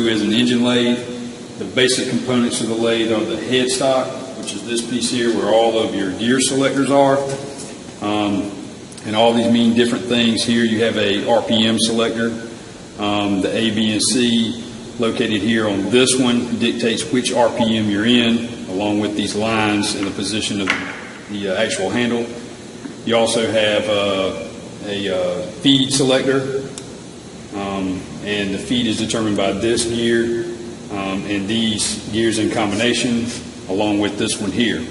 to as an engine lathe. The basic components of the lathe are the headstock, which is this piece here where all of your gear selectors are. And all these mean different things. Here you have a RPM selector. The A, B, and C located here on this one dictates which RPM you're in, along with these lines and the position of the actual handle. You also have a feed selector, and the feed is determined by this gear and these gears in combination, along with this one here.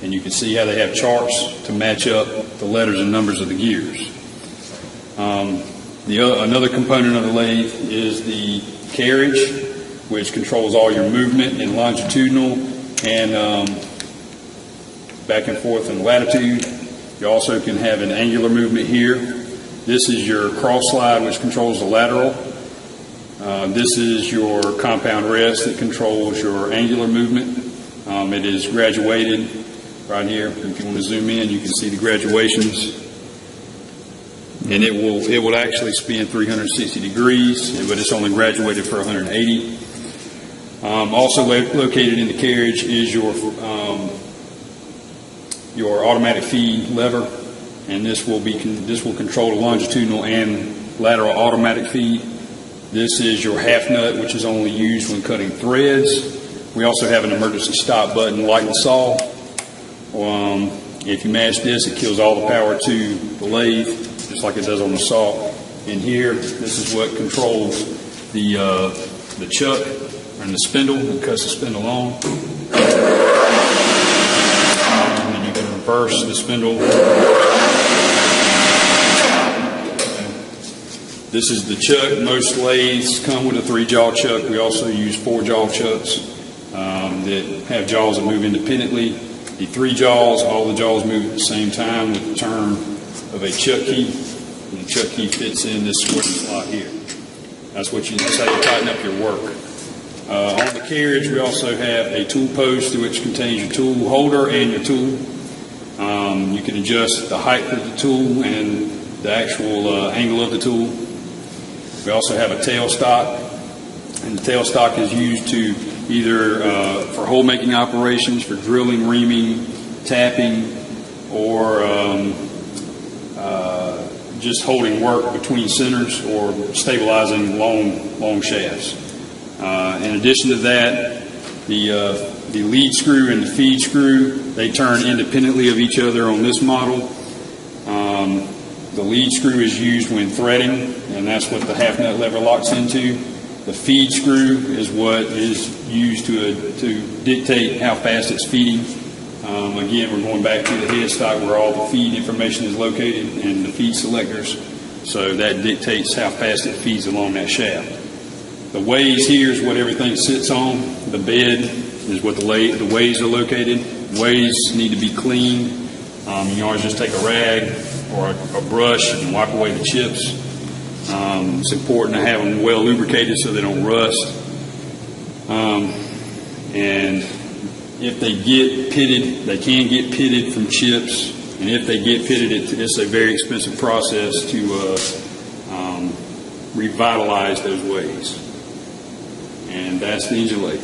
And you can see how they have charts to match up the letters and numbers of the gears. Another component of the lathe is the carriage, which controls all your movement in longitudinal and back and forth in latitude. You also can have an angular movement here. This is your cross slide, which controls the lateral. This is your compound rest that controls your angular movement. It is graduated right here. If you want to zoom in, you can see the graduations. And it will actually spin 360 degrees, but it's only graduated for 180. Also located in the carriage is your automatic feed lever, and this will control the longitudinal and lateral automatic feed. This is your half nut, which is only used when cutting threads. We also have an emergency stop button like the saw. If you mash this, it kills all the power to the lathe, just like it does on the saw. And here, this is what controls the chuck and the spindle, and cuts the spindle on. And then you can reverse the spindle. This is the chuck. Most lathes come with a 3-jaw chuck. We also use 4-jaw chucks that have jaws that move independently. The 3 jaws, all the jaws move at the same time with the turn of a chuck key. And the chuck key fits in this square slot here. That's how you tighten up your work. On the carriage, we also have a tool post which contains your tool holder and your tool. You can adjust the height of the tool and the actual angle of the tool. We also have a tailstock, and the tailstock is used to either for hole making operations, for drilling, reaming, tapping, or just holding work between centers or stabilizing long shafts. In addition to that, the lead screw and the feed screw, they turn independently of each other on this model. The lead screw is used when threading, and that's what the half nut lever locks into. The feed screw is what is used to dictate how fast it's feeding. Again, we're going back to the headstock where all the feed information is located and the feed selectors. So that dictates how fast it feeds along that shaft. The ways here is what everything sits on. The bed is what the ways are located. Ways need to be cleaned. You can always just take a rag or a brush and wipe away the chips. It's important to have them well lubricated so they don't rust. And if they get pitted, they can get pitted from chips. And if they get pitted, it's a very expensive process to revitalize those ways. And that's the engine lathe.